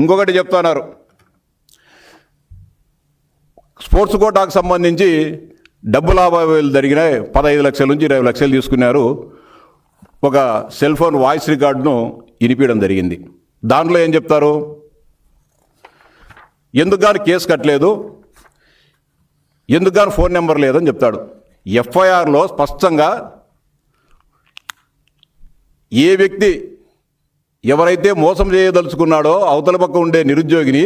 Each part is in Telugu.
ఇంకొకటి చెప్తున్నారు, స్పోర్ట్స్ కోటాకు సంబంధించి డబ్బు లావాదేవీలు జరిగినాయి, 15 లక్షల నుంచి 20 లక్షలు తీసుకున్నారు. ఒక సెల్ ఫోన్ వాయిస్ రికార్డును వినిపించడం జరిగింది. దాంట్లో ఏం చెప్తారు, ఎందుకు కానీ కేసు కట్టలేదు, ఎందుకు కానీ ఫోన్ నెంబర్ లేదని చెప్తాడు. ఎఫ్ఐఆర్లో స్పష్టంగా ఏ వ్యక్తి ఎవరైతే మోసం చేయదలుచుకున్నాడో అవతల పక్క ఉండే నిరుద్యోగిని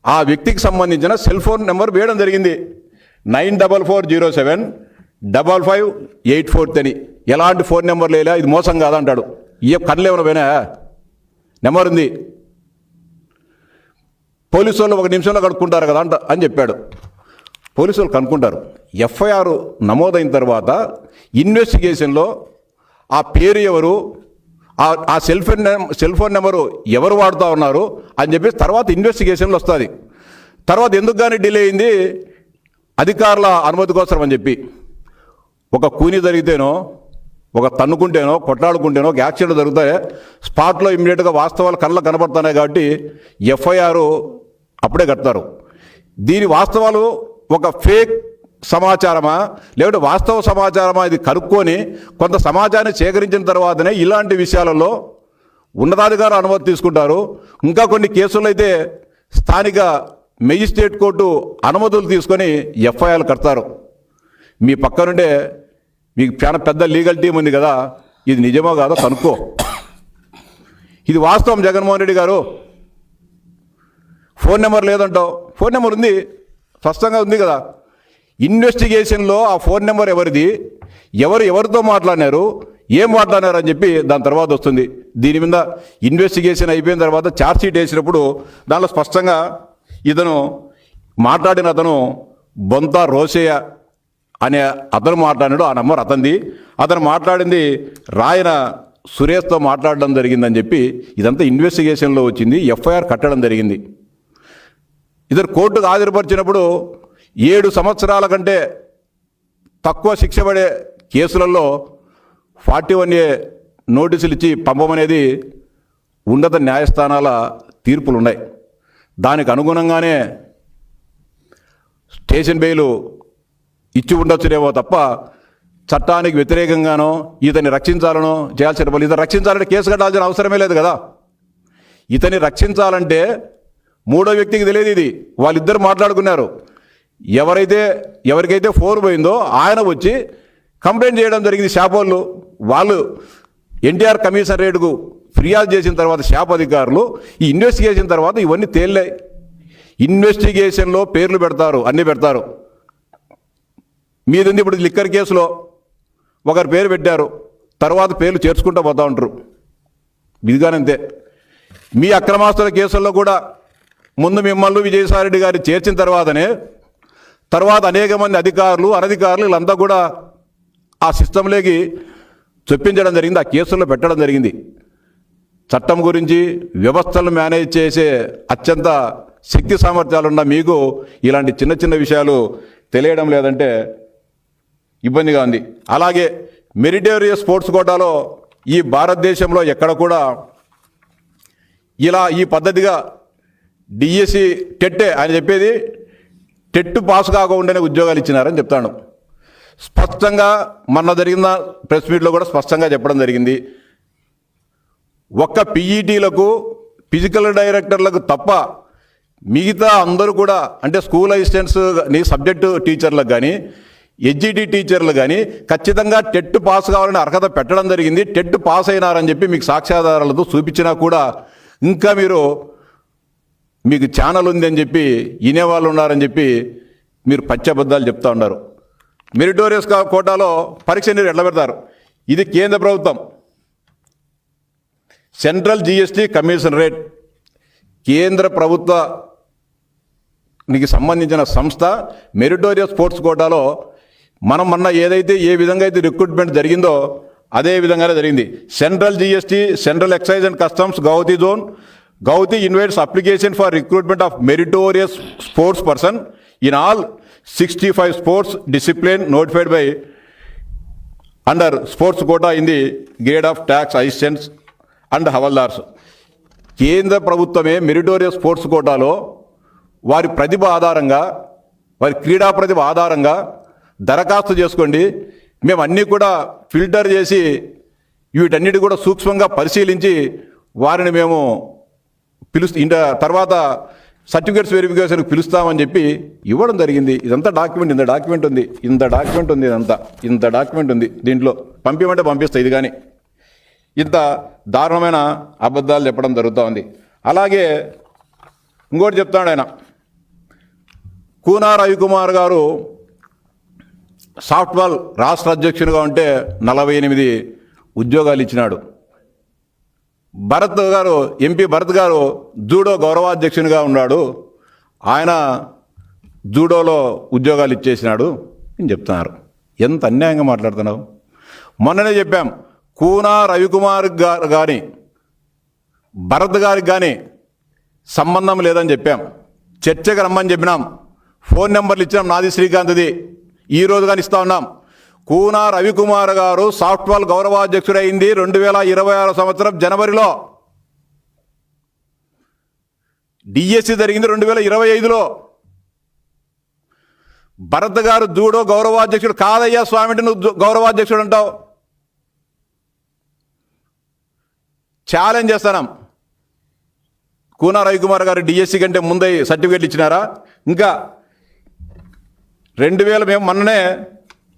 ఆ వ్యక్తికి సంబంధించిన సెల్ ఫోన్ నెంబర్ వేయడం జరిగింది. 9440755843 అని. ఎలాంటి ఫోన్ నెంబర్ లేదా, ఇది మోసం కాదంటాడు. ఏ కళ్ళేమైనా పోయినా నెంబర్ ఉంది, పోలీసు వాళ్ళు 1 నిమిషంలో కనుక్కుంటారు కదా అని చెప్పాడు. పోలీసు వాళ్ళు కనుక్కుంటారు. ఎఫ్ఐఆర్ నమోదైన తర్వాత ఇన్వెస్టిగేషన్లో ఆ పేరు ఎవరు, ఆ సెల్ ఫోన్ నెంబరు ఎవరు వాడుతూ ఉన్నారు అని చెప్పేసి తర్వాత ఇన్వెస్టిగేషన్లో వస్తుంది. తర్వాత ఎందుకు కానీ డిలే అయింది, అధికారుల అనుమతి కోసం అని చెప్పి. ఒక కూని జరిగితేనో, ఒక తన్నుకుంటేనో, కొట్లాడుకుంటేనో, ఒక యాక్సిడెంట్ జరుగుతాయి, స్పాట్లో ఇమ్మీడియట్గా వాస్తవాలు కళ్ళ కనబడుతున్నాయి కాబట్టి ఎఫ్ఐఆర్ అప్పుడే కడతారు. దీని వాస్తవాలు ఒక ఫేక్ సమాచారమా లేకపోతే వాస్తవ సమాచారమా, ఇది కనుక్కొని కొంత సమాచారాన్ని సేకరించిన తర్వాతనే ఇలాంటి విషయాలలో ఉన్నతాధికారులు అనుమతి తీసుకుంటారు. ఇంకా కొన్ని కేసుల్లో అయితే స్థానిక మెజిస్ట్రేట్ కోర్టు అనుమతులు తీసుకొని ఎఫ్ఐఆర్ కడతారు. మీ పక్కనుండే మీకు చాలా పెద్ద లీగల్ టీం ఉంది కదా, ఇది నిజమో కాదో కనుక్కో. ఇది వాస్తవం. జగన్మోహన్ రెడ్డి గారు ఫోన్ నెంబర్ లేదంటావు, ఫోన్ నెంబర్ ఉంది, స్పష్టంగా ఉంది కదా. ఇన్వెస్టిగేషన్లో ఆ ఫోన్ నెంబర్ ఎవరిది, ఎవరితో మాట్లాడినారు, ఏం మాట్లాడినారు అని చెప్పి దాని తర్వాత వస్తుంది. దీని మీద ఇన్వెస్టిగేషన్ అయిపోయిన తర్వాత ఛార్జ్షీట్ వేసినప్పుడు దానిలో స్పష్టంగా ఇతను మాట్లాడిన అతను బొంత రోషయ్య అనే అతను మాట్లాడాడు, ఆ నెంబర్ అతనిది. అతను మాట్లాడింది రాయన సురేష్తో మాట్లాడడం జరిగిందని చెప్పి ఇదంతా ఇన్వెస్టిగేషన్లో వచ్చింది. ఎఫ్ఐఆర్ కట్టడం జరిగింది. ఇతను కోర్టుకు హాజరుపరిచినప్పుడు 7 సంవత్సరాల కంటే తక్కువ శిక్ష పడే కేసులలో 41A నోటీసులు ఇచ్చి పంపమనేది ఉన్నత న్యాయస్థానాల తీర్పులు ఉన్నాయి. దానికి అనుగుణంగానే స్టేషన్ బెయిలు ఇచ్చి ఉండొచ్చునేమో తప్ప చట్టానికి వ్యతిరేకంగానో ఇతన్ని రక్షించాలనో చేయాల్సిన పని. ఇతను రక్షించాలంటే కేసు కట్టాల్సిన అవసరమే లేదు కదా. ఇతన్ని రక్షించాలంటే మూడో వ్యక్తికి తెలియదు. ఇది వాళ్ళిద్దరు మాట్లాడుకున్నారు. ఎవరికైతే ఫోన్ పోయిందో ఆయన వచ్చి కంప్లైంట్ చేయడం జరిగింది. షాపోళ్ళు వాళ్ళు ఎన్టీఆర్ కమిషనరేట్కు ఫిర్యాదు చేసిన తర్వాత షాప్ అధికారులు ఈ ఇన్వెస్టిగేషన్ తర్వాత ఇవన్నీ తేలినాయి. ఇన్వెస్టిగేషన్లో పేర్లు పెడతారు, అన్నీ పెడతారు. మీది ఇప్పుడు లిక్కర్ కేసులో ఒకరి పేరు పెట్టారు, తర్వాత పేర్లు చేర్చుకుంటూ పోతూ ఉంటారు. ఇదిగానంతే. మీ అక్రమాస్తుల కేసుల్లో కూడా ముందు మిమ్మల్ని విజయసాయిరెడ్డి గారిని చేర్చిన తర్వాత అనేక మంది అధికారులు అనధికారులు వీళ్ళంతా కూడా ఆ సిస్టంలోకి చొప్పించడం జరిగింది, ఆ కేసుల్లో పెట్టడం జరిగింది. చట్టం గురించి వ్యవస్థలను మేనేజ్ చేసే అత్యంత శక్తి సామర్థ్యాలున్న మీకు ఇలాంటి చిన్న చిన్న విషయాలు తెలియడం లేదంటే ఇబ్బందిగా ఉంది. అలాగే మెరిటోరియస్ స్పోర్ట్స్ కోటాలో ఈ భారతదేశంలో ఎక్కడ కూడా ఇలా ఈ పద్ధతిగా డిఎస్సి టెట్టే ఆయన చెప్పేది టెట్ పాస్ కాకుండానే ఉద్యోగాలు ఇచ్చినారని చెప్తాను. స్పష్టంగా మొన్న జరిగిన ప్రెస్ మీట్లో కూడా స్పష్టంగా చెప్పడం జరిగింది. ఒక్క పీఈటీలకు ఫిజికల్ డైరెక్టర్లకు తప్ప మిగతా అందరూ కూడా అంటే స్కూల్ అసిస్టెంట్స్ సబ్జెక్టు టీచర్లకు కానీ హెచ్జిటి టీచర్లు కానీ ఖచ్చితంగా టెట్ పాస్ కావాలని అర్హత పెట్టడం జరిగింది. టెట్ పాస్ అయినారని చెప్పి మీకు సాక్ష్యాధారాలతో చూపించినా కూడా ఇంకా మీకు ఛానల్ ఉంది అని చెప్పి వినేవాళ్ళు ఉన్నారని చెప్పి మీరు పచ్చబద్దాలు చెప్తూ ఉన్నారు. మెరిటోరియస్ కోటాలో పరీక్ష నీరు ఎట్లా పెడతారు? ఇది కేంద్ర ప్రభుత్వం సెంట్రల్ జిఎస్టీ కమిషనరేట్ కేంద్ర ప్రభుత్వానికి సంబంధించిన సంస్థ. మెరిటోరియస్ స్పోర్ట్స్ కోటాలో మనం మొన్న ఏ విధంగా అయితే రిక్రూట్మెంట్ జరిగిందో అదే విధంగానే జరిగింది. Central GST, central excise and customs Guwahati zone. Gauti invites application for recruitment of meritorious sports person in all 65 sports discipline notified by under sports quota in the grade of tax assistants and havaldars. కేంద్ర ప్రభుత్వమే మెరిటోరియస్ స్పోర్ట్స్ కోటాలో వారి ప్రతిభ ఆధారంగా, వారి క్రీడా ప్రతిభ ఆధారంగా దరఖాస్తు చేసుకోండి, మేము అన్నీ కూడా ఫిల్టర్ చేసి వీటన్నిటి కూడా సూక్ష్మంగా పరిశీలించి వారిని మేము తర్వాత సర్టిఫికేట్స్ వెరిఫికేషన్కి పిలుస్తామని చెప్పి ఇవ్వడం జరిగింది. ఇదంతా డాక్యుమెంట్, ఇంత డాక్యుమెంట్ ఉంది దీంట్లో. పంపించమంటే పంపిస్తా ఇది, కానీ ఇంత దారుణమైన అబద్ధాలు చెప్పడం జరుగుతూ ఉంది. అలాగే ఇంకోటి చెప్తాడు ఆయన, కూనా రవికుమార్ గారు సాఫ్ట్వేర్ రాష్ట్ర అధ్యక్షునిగా ఉంటే 48 ఉద్యోగాలు ఇచ్చినాడు. ఎంపీ భరత్ గారు జూడో గౌరవాధ్యక్షునిగా ఉన్నాడు, ఆయన జూడోలో ఉద్యోగాలు ఇచ్చేసినాడు అని చెప్తున్నారు. ఎంత అన్యాయంగా మాట్లాడుతున్నావు. మొన్ననే చెప్పాం, కూనా రవికుమార్ గారు కానీ భరత్ గారికి కానీ సంబంధం లేదని చెప్పాం. చర్చకు రమ్మని చెప్పినాం, ఫోన్ నెంబర్లు ఇచ్చినాం. నాది శ్రీకాంత్ది ఈరోజు కానీ ఇస్తా ఉన్నాం. కూనా రవికుమార్ గారు సాఫ్ట్వేర్ గౌరవాధ్యక్షుడైంది 2026 సంవత్సరం జనవరిలో. డిఎస్సి జరిగింది 2025లో. భరత్ గారు జూడో గౌరవాధ్యక్షుడు కాదయ్యా స్వామి, నువ్వు గౌరవాధ్యక్షుడు అంటావు. ఛాలెంజ్ చేస్తున్నాం. కూనా రవికుమార్ గారు డిఎస్సి కంటే ముందే సర్టిఫికేట్లు ఇచ్చినారా? ఇంకా 2000 మేము మొన్ననే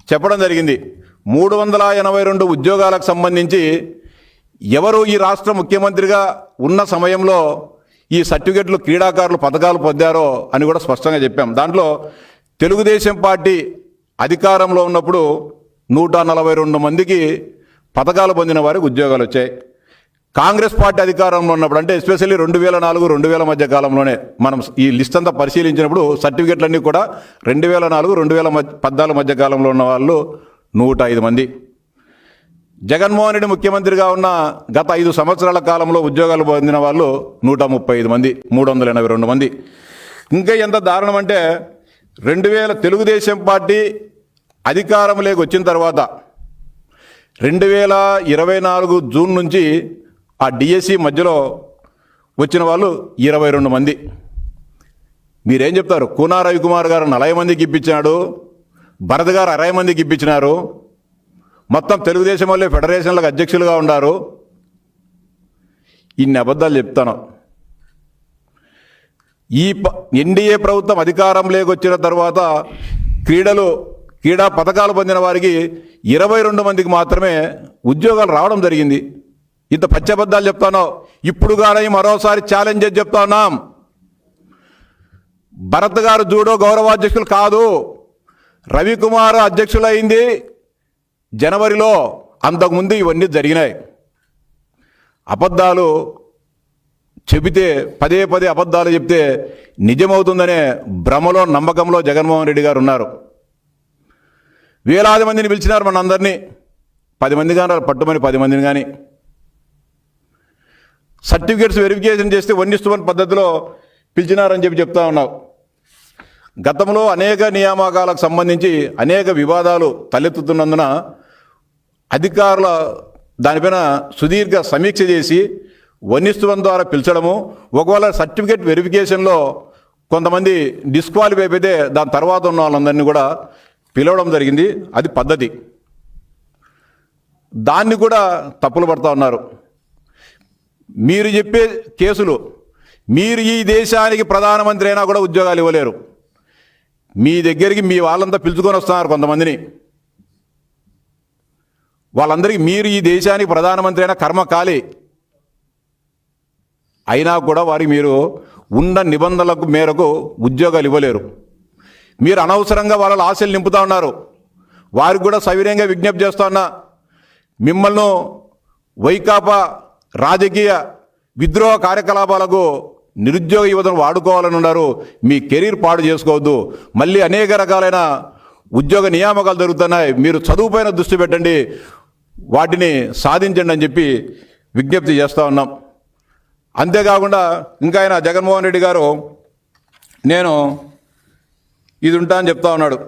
చెప్పడం జరిగింది, 382 ఉద్యోగాలకు సంబంధించి ఎవరు ఈ రాష్ట్ర ముఖ్యమంత్రిగా ఉన్న సమయంలో ఈ సర్టిఫికెట్లు క్రీడాకారులు పథకాలు పొందారో అని కూడా స్పష్టంగా చెప్పాం. దాంట్లో తెలుగుదేశం పార్టీ అధికారంలో ఉన్నప్పుడు 142 మందికి పథకాలు పొందిన వారికి ఉద్యోగాలు వచ్చాయి. కాంగ్రెస్ పార్టీ అధికారంలో ఉన్నప్పుడు, అంటే ఎస్పెషల్లీ 2004-2000 మధ్య కాలంలోనే మనం ఈ లిస్ట్ అంతా పరిశీలించినప్పుడు సర్టిఫికెట్లన్నీ కూడా 2004-2014 మధ్య కాలంలో ఉన్న వాళ్ళు 105 మంది. జగన్మోహన్ రెడ్డి ముఖ్యమంత్రిగా ఉన్న గత 5 సంవత్సరాల కాలంలో ఉద్యోగాలు పొందిన వాళ్ళు 135 మంది, 382 మంది. ఇంకా ఎంత దారుణం అంటే, తెలుగుదేశం పార్టీ అధికారంలోకి వచ్చిన తర్వాత 2024 జూన్ నుంచి ఆ డిఎస్సి మధ్యలో వచ్చిన వాళ్ళు 22 మంది. మీరేం చెప్తారు? కూనా రవికుమార్ గారు 40 మందికి ఇప్పించినాడు, భరత్ గారు 60 మందికి ఇప్పించినారు. మొత్తం తెలుగుదేశం వాళ్ళే ఫెడరేషన్లకు అధ్యక్షులుగా ఉన్నారు. ఇన్ని అబద్ధాలు చెప్తాను. ఎన్డీఏ ప్రభుత్వం అధికారంలోకి వచ్చిన తర్వాత క్రీడా పథకాలు పొందిన వారికి 22 మందికి మాత్రమే ఉద్యోగాలు రావడం జరిగింది. ఇంత పచ్చబద్ధాలు చెప్తాను. ఇప్పుడు కానీ మరోసారి ఛాలెంజ్ చేసి చెప్తా ఉన్నాం, భరత్ గారు జూడో గౌరవాధ్యక్షులు కాదు, రవికుమార్ అధ్యక్షులైంది జనవరిలో. అంతకుముందు ఇవన్నీ జరిగినాయి. అబద్ధాలు చెబితే పదే అబద్ధాలు చెప్తే నిజమవుతుందనే భ్రమలో నమ్మకంలో జగన్మోహన్ రెడ్డి గారు ఉన్నారు. వేలాది మందిని పిలిచినారు మనందరినీ, 10 మంది కానీ పట్టుమని 10 మందిని కానీ. సర్టిఫికేట్స్ వెరిఫికేషన్ చేస్తే 1:1 పద్ధతిలో పిలిచినారని చెప్తా ఉన్నావు. గతంలో అనేక నియామకాలకు సంబంధించి అనేక వివాదాలు తలెత్తుతున్నందున అధికారుల దానిపైన సుదీర్ఘ సమీక్ష చేసి 1:1 ద్వారా పిలిచడము, ఒకవేళ సర్టిఫికేట్ వెరిఫికేషన్లో కొంతమంది డిస్క్వాలిఫై అయిపోతే దాని తర్వాత ఉన్న వాళ్ళందరినీ కూడా పిలవడం జరిగింది. అది పద్ధతి. దాన్ని కూడా తప్పులు పడుతూ ఉన్నారు. మీరు చెప్పే కేసులు, మీరు ఈ దేశానికి ప్రధానమంత్రి అయినా కూడా ఉద్యోగాలు ఇవ్వలేరు. మీ దగ్గరికి మీ వాళ్ళంతా పిలుచుకొని వస్తున్నారు కొంతమందిని. వాళ్ళందరికీ మీరు ఈ దేశానికి ప్రధానమంత్రి అయినా కర్మ కాలి అయినా కూడా వారికి మీరు ఉన్న నిబంధనలకు మేరకు ఉద్యోగాలు ఇవ్వలేరు. మీరు అనవసరంగా వాళ్ళ ఆశలు నింపుతూ ఉన్నారు. వారికి కూడా సవినయంగా విజ్ఞప్తి చేస్తా ఉన్నా, మిమ్మల్ని వైకాపా రాజకీయ విద్రోహ కార్యకలాపాలకు నిరుద్యోగ యువతను వాడుకోవాలని ఉన్నారు. మీ కెరీర్ పాడు చేసుకోవద్దు. మళ్ళీ అనేక రకాలైన ఉద్యోగ నియామకాలు జరుగుతున్నాయి. మీరు చదువుపైన దృష్టి పెట్టండి, వాటిని సాధించండి అని చెప్పి విజ్ఞప్తి చేస్తూ ఉన్నాం. అంతేకాకుండా ఇంకా ఆయన జగన్మోహన్ రెడ్డి గారు నేను ఇది ఉంటా అని చెప్తా ఉన్నాడు.